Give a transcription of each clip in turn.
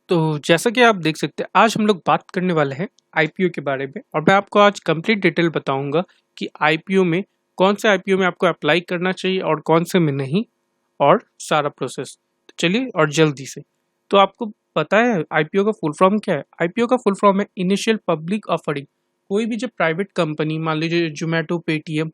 तो जैसा कि आप देख सकते हैं आज हम लोग बात करने वाले हैं आईपीओ के बारे में और मैं आपको आज कंप्लीट डिटेल बताऊंगा कि आईपीओ में कौन से आईपीओ में आपको अप्लाई करना चाहिए और कौन से में नहीं और सारा प्रोसेस। तो चलिए और जल्दी से। तो आपको पता है आईपीओ का फुल फॉर्म क्या है? आईपीओ का फुल फॉर्म है इनिशियल पब्लिक ऑफरिंग। कोई भी जब प्राइवेट कंपनी मान लीजिए जोमेटो पेटीएम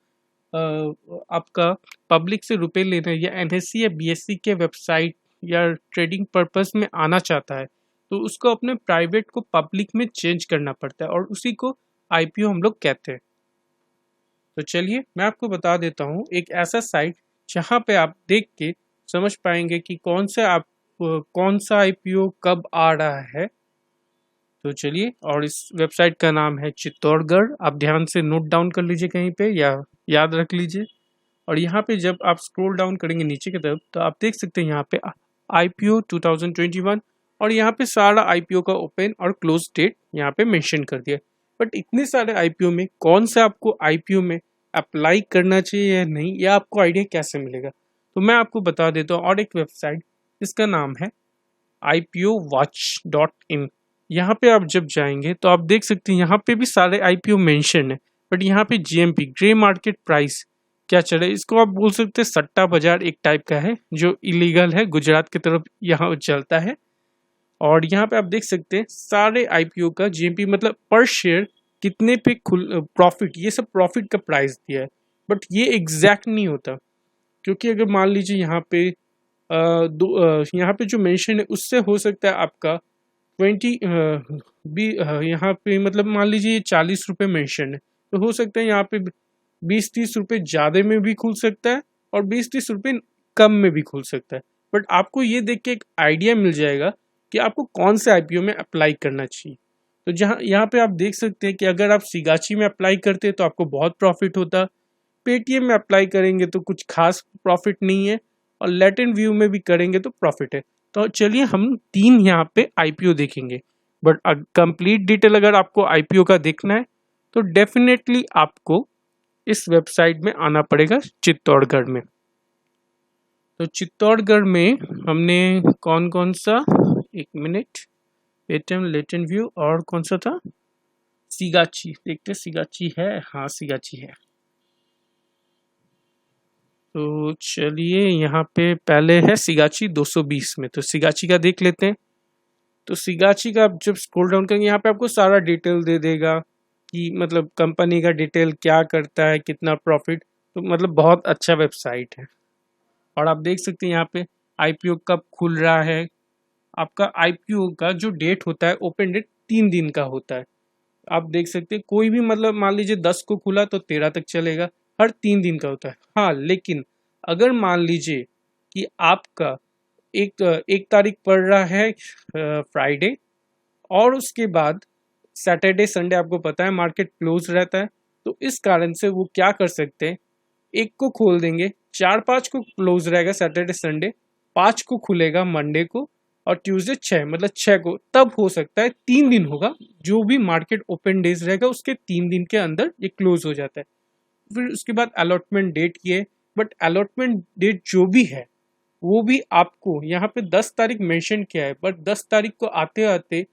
आपका पब्लिक से रुपए लेना या एनएससी या बीएससी के वेबसाइट या ट्रेडिंग पर्पस में आना चाहता है तो उसको अपने प्राइवेट को पब्लिक में चेंज करना पड़ता है और उसी को आईपीओ हम लोग कहते हैं। तो चलिए मैं आपको बता देता हूँ एक ऐसा साइट जहाँ पे आप देख के समझ पाएंगे कि कौन सा आईपीओ कब आ रहा है। तो चलिए, और इस वेबसाइट का नाम है चित्तौड़गढ़। आप ध्यान से नोट डाउन कर लीजिए कहीं पे या याद रख लीजिए। और यहाँ पे जब आप स्क्रॉल डाउन करेंगे नीचे की तरफ तो आप देख सकते हैं यहाँ पे आईपीओ 2021 और यहाँ पे सारा आईपीओ का ओपन और क्लोज डेट यहाँ पे मेंशन कर दिया। बट इतने सारे आईपीओ में कौन सा आपको आईपीओ में अप्लाई करना चाहिए या नहीं, या आपको आइडिया कैसे मिलेगा? तो मैं आपको बता देता हूँ। और एक वेबसाइट इसका नाम है IPOWatch.in। यहाँ पे आप जब जाएंगे तो आप देख सकते हैं यहाँ पे भी सारे आईपीओ मेंशन है। बट यहाँ पे जीएमपी ग्रे मार्केट प्राइस क्या चल रहा है, इसको आप बोल सकते हैं सट्टा बाजार एक टाइप का है जो इलीगल है, गुजरात की तरफ यहाँ चलता है। और यहाँ पे आप देख सकते हैं सारे आईपीओ का जीएमपी मतलब पर शेयर कितने पे प्रॉफिट, ये सब प्रॉफिट का प्राइस दिया है। बट ये एग्जैक्ट नहीं होता, क्योंकि अगर मान लीजिए यहाँ पे जो मेंशन है उससे हो सकता है आपका 20 भी यहाँ पे मतलब मान लीजिए 40 रुपये मेंशन है तो हो सकता है यहाँ पे 20-30 रुपये ज़्यादा में भी खुल सकता है और 20-30 रुपये कम में भी खुल सकता है। बट आपको ये देख के एक आइडिया मिल जाएगा कि आपको कौन से आईपीओ में अप्लाई करना चाहिए। तो जहाँ यहाँ पे आप देख सकते हैं कि अगर आप सिगाची में अप्लाई करते हैं तो आपको बहुत प्रॉफिट होता, पेटीएम में अप्लाई करेंगे तो कुछ खास प्रॉफिट नहीं है, और लैटिन व्यू में भी करेंगे तो प्रॉफिट है। तो चलिए हम 3 यहाँ पे आईपीओ देखेंगे। बट कंप्लीट डिटेल अगर आपको आईपीओ का देखना है तो डेफिनेटली आपको इस वेबसाइट में आना पड़ेगा चित्तौड़गढ़ में। तो चित्तौड़गढ़ में हमने कौन कौन सा, एक मिनट, पेटीएम, लैटिन व्यू और कौन सा था, सिगाची। देखते सिगाची है, हाँ सिगाची है। तो चलिए यहाँ पे पहले है सिगाची 220 में, तो सिगाची का देख लेते हैं। तो सिगाची का आप जब स्क्रॉल डाउन करेंगे यहाँ पे आपको सारा डिटेल दे देगा कि मतलब कंपनी का डिटेल क्या करता है, कितना प्रॉफिट। तो मतलब बहुत अच्छा वेबसाइट है। और आप देख सकते हैं यहाँ पे आईपीओ कब खुल रहा है। आपका आईपीओ का जो डेट होता है ओपन डेट 3 दिन का होता है। आप देख सकते हैं कोई भी मतलब मान लीजिए 10 को खुला तो 13 तक चलेगा, हर 3 दिन का होता है। हाँ, लेकिन अगर मान लीजिए कि आपका एक तारीख पड़ रहा है फ्राइडे और उसके बाद सैटरडे संडे आपको पता है मार्केट क्लोज रहता है, तो इस कारण से वो क्या कर सकते हैं, 1 को खोल देंगे, 4-5 को क्लोज रहेगा सैटरडे संडे, 5 को खुलेगा मंडे को और ट्यूसडे 6 मतलब 6 को, तब हो सकता है 3 दिन होगा। जो भी मार्केट ओपन डेज रहेगा उसके 3 दिन के अंदर ये क्लोज हो जाता है। फिर उसके बाद अलॉटमेंट डेट ये, बट अलॉटमेंट डेट जो भी है वो भी आपको यहाँ पे 10 तारीख मेंशन किया है, बट 10 तारीख को आते आते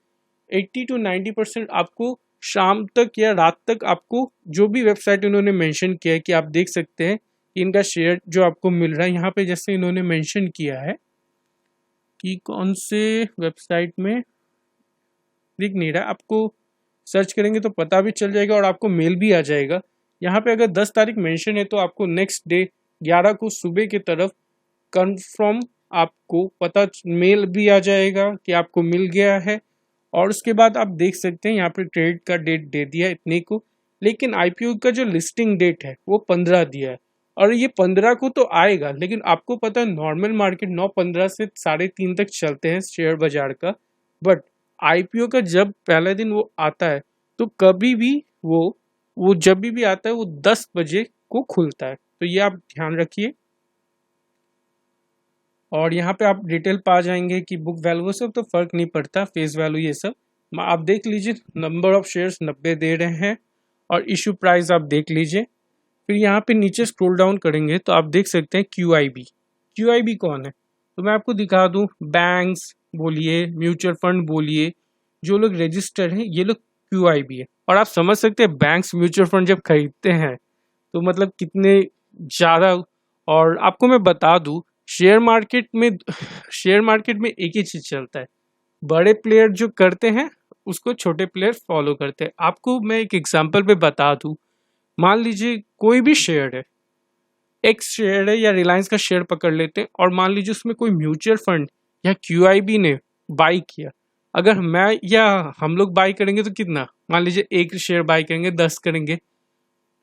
80 to 90% आपको शाम तक या रात तक आपको जो भी वेबसाइट इन्होंने मेंशन किया है कि आप देख सकते हैं कि इनका शेयर जो आपको मिल रहा है यहाँ पे, जैसे इन्होंने मेंशन किया है कि कौन से वेबसाइट में दिख नहीं रहा, आपको सर्च करेंगे तो पता भी चल जाएगा और आपको मेल भी आ जाएगा। यहाँ पे अगर 10 तारीख मेंशन है तो आपको नेक्स्ट डे 11 को सुबह की तरफ कंफर्म आपको पता मेल भी आ जाएगा कि आपको मिल गया है। और उसके बाद आप देख सकते हैं यहाँ पे ट्रेड का डेट दे दिया इतने को, लेकिन आईपीओ का जो लिस्टिंग डेट है वो 15 दिया है। और ये 15 को तो आएगा, लेकिन आपको पता है नॉर्मल मार्केट 9-15 से 3:30 तक चलते हैं शेयर बाजार का। बट आईपीओ का जब पहला दिन वो आता है तो कभी भी वो जब भी आता है वो 10 बजे को खुलता है। तो ये आप ध्यान रखिए। और यहाँ पे आप डिटेल पा जाएंगे कि बुक वैल्यू सब तो फर्क नहीं पड़ता, फेस वैल्यू ये सब आप देख लीजिए। नंबर ऑफ शेयर्स 90 दे रहे हैं और इशू प्राइस आप देख लीजिए। फिर यहाँ पे नीचे स्क्रॉल डाउन करेंगे तो आप देख सकते हैं क्यूआईबी। क्यूआईबी कौन है तो मैं आपको दिखा दूँ, बैंक्स, बोलिए, म्यूचुअल फंड बोलिए, जो लोग रजिस्टर्ड हैं ये लोग QIB है। और आप समझ सकते हैं बैंक्स म्यूचुअल फंड जब खरीदते हैं तो मतलब कितने ज़्यादा। और आपको मैं बता दूं, शेयर मार्केट में शेयर मार्केट में एक ही चीज़ चलता है, बड़े प्लेयर जो करते हैं उसको छोटे प्लेयर फॉलो करते हैं। आपको मैं एक एग्जांपल पे बता दूं, मान लीजिए कोई भी शेयर है, एक्स शेयर है या रिलायंस का शेयर पकड़ लेते हैं और मान लीजिए उसमें कोई म्यूचुअल फंड या QIB ने बाई किया। अगर मैं या हम लोग बाई करेंगे तो कितना, मान लीजिए एक शेयर बाई करेंगे, 10 करेंगे,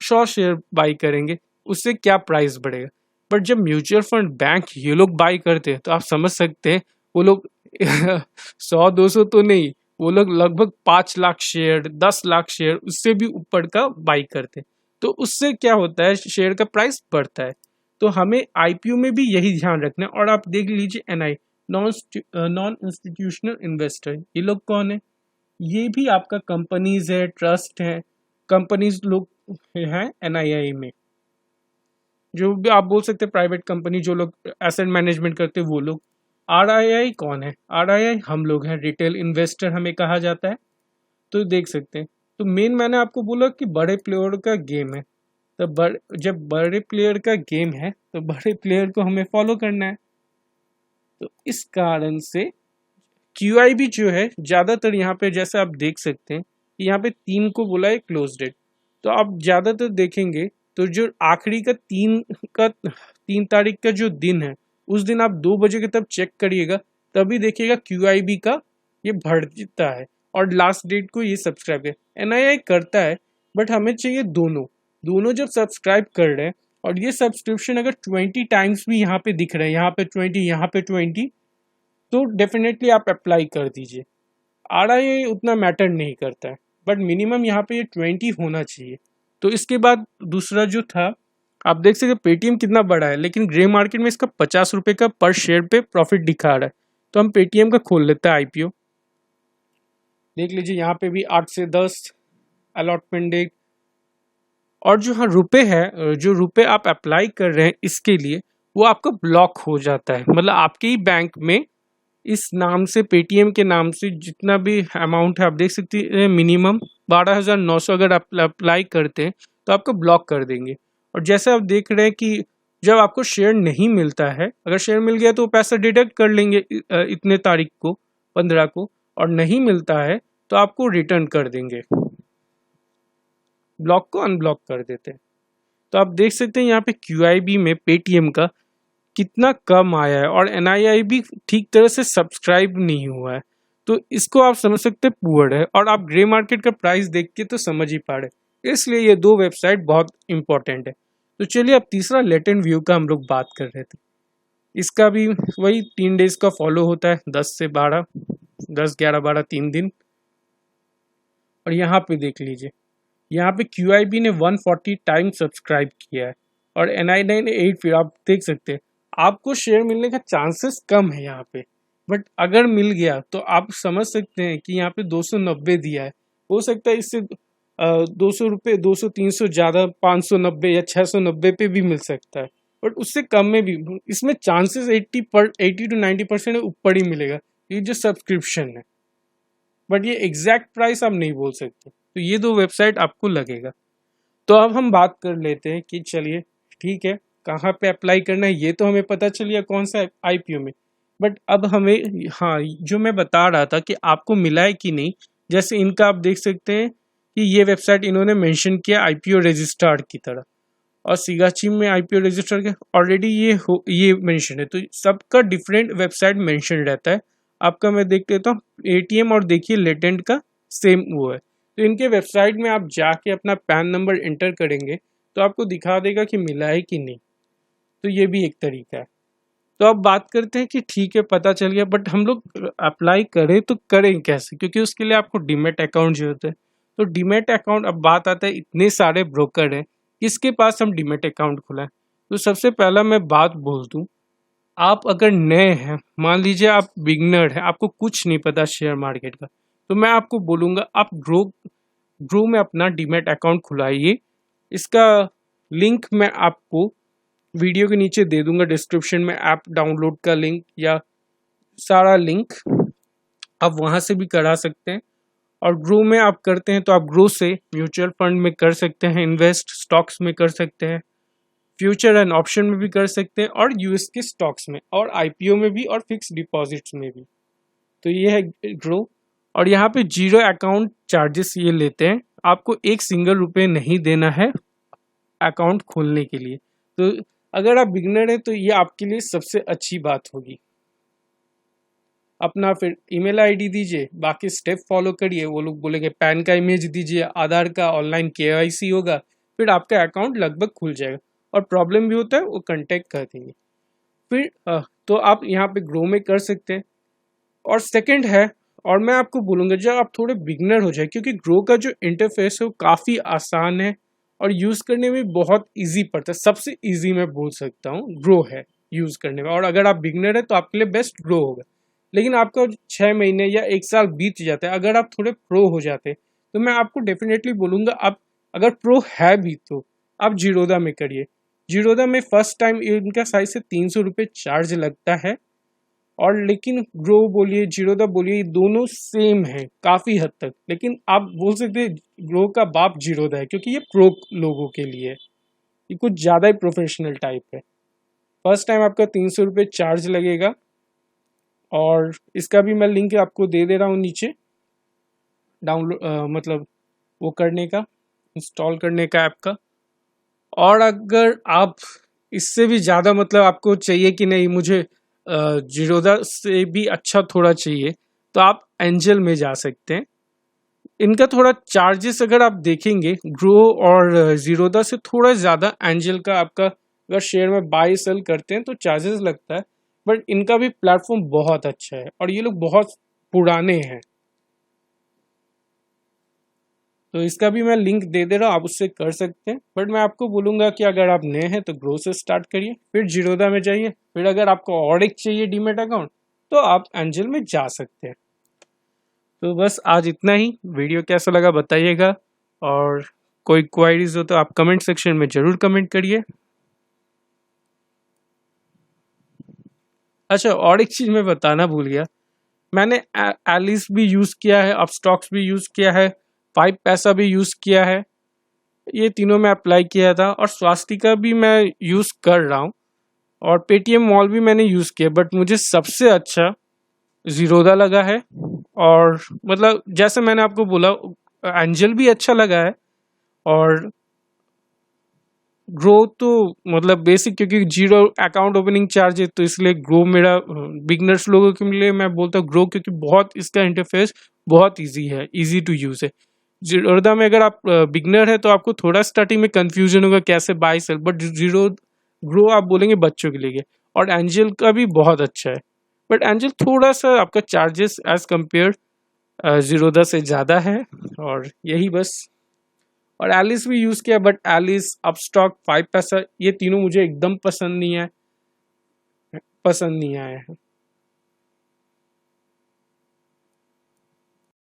100 शेयर बाई करेंगे, उससे क्या प्राइस बढ़ेगा। बट जब म्यूचुअल फंड बैंक ये लोग बाई करते हैं तो आप समझ सकते हैं वो लोग 100-200 तो नहीं, वो लोग लगभग 5 लाख शेयर, 10 लाख शेयर, उससे भी ऊपर का बाई करते हैं। तो उससे क्या होता है, शेयर का प्राइस बढ़ता है। तो हमें IPO में भी यही ध्यान रखना है। और आप देख लीजिए NI, नॉन इंस्टीट्यूशनल इन्वेस्टर, ये लोग कौन है, ये भी आपका कंपनीज है, ट्रस्ट है, कंपनीज लोग हैं NII में, जो भी आप बोल सकते हैं प्राइवेट कंपनी, जो लोग एसेट मैनेजमेंट करते हैं वो लोग। RII कौन है, RII हम लोग हैं, रिटेल इन्वेस्टर हमें कहा जाता है। तो देख सकते हैं, तो मेन मैंने आपको बोला कि बड़े प्लेयर का गेम है। तो जब बड़े प्लेयर का गेम है तो बड़े प्लेयर को हमें फॉलो करना है। तो इस कारण से QIB जो है ज़्यादातर यहाँ पे, जैसे आप देख सकते हैं कि यहाँ पे 3 को बोला है क्लोज डेट। तो आप ज़्यादातर देखेंगे तो जो आखिरी का 3 तारीख का जो दिन है, उस दिन आप 2 बजे के तब चेक करिएगा, तभी देखिएगा QIB का ये बढ़ता है और लास्ट डेट को ये सब्सक्राइब है। NII करता है, बट हमें चाहिए दोनों जब सब्सक्राइब कर रहे हैं और ये सब्सक्रिप्शन अगर 20 टाइम्स भी यहाँ पे दिख रहे हैं, यहाँ पे 20, यहाँ पे 20, तो डेफिनेटली आप अप्लाई कर दीजिए। RII उतना मैटर नहीं करता है, बट मिनिमम यहाँ पे ये 20 होना चाहिए। तो इसके बाद दूसरा जो था, आप देख सकते पेटीएम कितना बड़ा है, लेकिन ग्रे मार्केट में इसका 50 रुपये का पर शेयर पे प्रॉफिट दिखा रहा है। तो हम पेटीएम का खोल लेते हैं IPO। देख लीजिए यहाँ पे भी 8 से 10 अलॉटमेंट डेट। और जो हाँ रुपए है, जो रुपए आप अप्लाई कर रहे हैं इसके लिए, वो आपका ब्लॉक हो जाता है। मतलब आपके ही बैंक में इस नाम से, पेटीएम के नाम से जितना भी अमाउंट है, आप देख सकते हैं मिनिमम 12,900 अगर आप अप्लाई करते हैं तो आपको ब्लॉक कर देंगे। और जैसे आप देख रहे हैं कि जब आपको शेयर नहीं मिलता है, अगर शेयर मिल गया तो वो पैसा डिडक्ट कर लेंगे इतने तारीख को, 15 को, और नहीं मिलता है तो आपको रिटर्न कर देंगे, ब्लॉक को अनब्लॉक कर देते हैं। तो आप देख सकते हैं यहाँ पे QIB में पेटीएम का कितना कम आया है और NII भी ठीक तरह से सब्सक्राइब नहीं हुआ है। तो इसको आप समझ सकते हैं पुअर है। और आप ग्रे मार्केट का प्राइस देख के तो समझ ही पा रहे, इसलिए ये 2 वेबसाइट बहुत इंपॉर्टेंट है। तो चलिए अब तीसरा लेटेंट व्यू का हम लोग बात कर रहे थे। इसका भी वही 3 डेज का फॉलो होता है, 10 से 12, 10, 11, 12, 3 दिन। और यहाँ पे देख लीजिए, यहाँ पे QIB ने 140 टाइम सब्सक्राइब किया है और NII ने 8। फिर आप देख सकते हैं आपको शेयर मिलने का चांसेस कम है यहाँ पे, बट अगर मिल गया तो आप समझ सकते हैं कि यहाँ पे 290 दिया है। हो सकता है इससे 200 रुपये, 200-300 ज़्यादा, 590 या 690 पे भी मिल सकता है, बट उससे कम में भी इसमें चांसेस 80 to 90% ऊपर ही मिलेगा, ये जो सब्सक्रिप्शन है। बट ये एग्जैक्ट प्राइस आप नहीं बोल सकते। तो ये 2 वेबसाइट आपको लगेगा। तो अब हम बात कर लेते हैं कि चलिए ठीक है, कहाँ पे अप्लाई करना है ये तो हमें पता चल गया, कौन सा IPO में। बट अब हमें, हाँ, जो मैं बता रहा था कि आपको मिला है कि नहीं, जैसे इनका आप देख सकते हैं कि ये वेबसाइट इन्होंने मेंशन किया IPO रजिस्ट्रार की तरह, और सिगाची में IPO रजिस्टर के ऑलरेडी ये मेंशन है। तो सबका डिफरेंट वेबसाइट मेंशन रहता है। आपका मैं देख लेता हूँ ATM, और देखिए लेटेंट का सेम वो है। तो इनके वेबसाइट में आप जाके अपना पैन नंबर एंटर करेंगे तो आपको दिखा देगा कि मिला है कि नहीं। तो ये भी एक तरीका है। तो अब बात करते हैं कि ठीक है पता चल गया, बट हम लोग अप्लाई करें तो करें कैसे, क्योंकि उसके लिए आपको डीमैट अकाउंट जरूरत है। तो डीमैट अकाउंट, अब बात आता है इतने सारे ब्रोकर हैं, किसके पास हम डीमैट अकाउंट खुलाएं। तो सबसे पहला मैं बात बोल दूं, आप अगर नए हैं, मान लीजिए आप बिगनर हैं, आपको कुछ नहीं पता शेयर मार्केट का, तो मैं आपको बोलूँगा आप ग्रो में अपना डीमैट अकाउंट खुलाइए। इसका लिंक मैं आपको वीडियो के नीचे दे दूंगा डिस्क्रिप्शन में, ऐप डाउनलोड का लिंक या सारा लिंक आप वहाँ से भी करा सकते हैं। और ग्रो में आप करते हैं तो आप ग्रो से म्यूचुअल फंड में कर सकते हैं इन्वेस्ट, स्टॉक्स में कर सकते हैं, फ्यूचर एंड ऑप्शन में भी कर सकते हैं, और यूएस के स्टॉक्स में और आईपीओ में भी और फिक्स डिपॉजिट्स में भी। तो ये है ग्रो। और यहाँ पे जीरो अकाउंट चार्जेस ये लेते हैं, आपको एक सिंगल रुपये नहीं देना है अकाउंट खोलने के लिए। तो अगर आप बिगनर हैं तो ये आपके लिए सबसे अच्छी बात होगी। अपना फिर ईमेल आईडी दीजिए, बाकी स्टेप फॉलो करिए। वो लोग बोलेंगे पैन का इमेज दीजिए, आधार का ऑनलाइन केवाईसी होगा, फिर आपका अकाउंट लगभग खुल जाएगा। और प्रॉब्लम भी होता है वो कांटेक्ट कर देंगे। फिर तो आप यहाँ पे ग्रो में कर सकते हैं। और सेकंड है, और मैं आपको बोलूँगा जब आप थोड़े बिगनर हो जाए, क्योंकि ग्रो का जो इंटरफेस है वो काफ़ी आसान है और यूज़ करने में बहुत इजी पड़ता है। सबसे इजी मैं बोल सकता हूँ ग्रो है यूज़ करने में। और अगर आप बिगनर है तो आपके लिए बेस्ट ग्रो होगा। लेकिन आपका 6 महीने या 1 साल बीत जाता है, अगर आप थोड़े प्रो हो जाते हैं, तो मैं आपको डेफिनेटली बोलूँगा आप अगर प्रो है भी तो आप जीरोधा में करिए। जीरोधा में फर्स्ट टाइम इनका साइज से 300 रुपये चार्ज लगता है। और लेकिन ग्रो बोलिए जीरोधा बोलिए, ये दोनों सेम है काफ़ी हद तक। लेकिन आप बोल सकते हैं ग्रो का बाप जीरोधा है, क्योंकि ये प्रो लोगों के लिए है, ये कुछ ज़्यादा ही प्रोफेशनल टाइप है। फर्स्ट टाइम आपका 300 रुपये चार्ज लगेगा। और इसका भी मैं लिंक आपको दे दे रहा हूँ नीचे, डाउनलोड मतलब वो करने का, इंस्टॉल करने का ऐप का। और अगर आप इससे भी ज़्यादा मतलब आपको चाहिए कि नहीं मुझे जीरोधा से भी अच्छा थोड़ा चाहिए, तो आप एंजल में जा सकते हैं। इनका थोड़ा चार्जेस अगर आप देखेंगे ग्रो और जीरोधा से थोड़ा ज़्यादा एंजल का आपका अगर शेयर में बाय सेल करते हैं तो चार्जेस लगता है। बट इनका भी प्लेटफॉर्म बहुत अच्छा है और ये लोग बहुत पुराने हैं। तो इसका भी मैं लिंक दे दे रहा हूँ, आप उससे कर सकते हैं। बट मैं आपको बोलूँगा कि अगर आप नए हैं तो ग्रो से स्टार्ट करिए, फिर जीरोधा में जाइए, फिर अगर आपको और एक चाहिए डीमेट अकाउंट तो आप एंजल में जा सकते हैं। तो बस आज इतना ही। वीडियो कैसा लगा बताइएगा, और कोई क्वायरीज हो तो आप कमेंट सेक्शन में ज़रूर कमेंट करिए। अच्छा, और एक चीज़ मैं बताना भूल गया, मैंने एलिस भी यूज़ किया है, अपस्टॉक्स भी यूज़ किया है, 5 पैसा भी यूज़ किया है, ये तीनों में अप्लाई किया था। और स्वास्तिका भी मैं यूज़ कर रहा हूँ, और पेटीएम मॉल भी मैंने यूज़ किया। बट मुझे सबसे अच्छा जीरोधा लगा है। और मतलब जैसे मैंने आपको बोला एंजल भी अच्छा लगा है, और ग्रो तो मतलब बेसिक, क्योंकि जीरो अकाउंट ओपनिंग चार्ज है तो इसलिए ग्रो मेरा बिगनर्स लोगों के लिए मैं बोलता हूँ ग्रो, क्योंकि बहुत इसका इंटरफेस बहुत इजी है, इजी टू यूज़ है। जीरोधा में अगर आप बिगनर है तो आपको थोड़ा स्टार्टिंग में कंफ्यूजन होगा कैसे बाय सेल, बट ग्रो आप बोलेंगे बच्चों के लिए। और एंजल का भी बहुत अच्छा है, बट एंजल थोड़ा सा आपका चार्जेस एज कम्पेयर जीरोधा से ज़्यादा है। और यही बस। और एलिस भी यूज़ किया, बट एलिस, अपस्टॉक, 5 पैसा, ये तीनों मुझे एकदम पसंद नहीं आए हैं।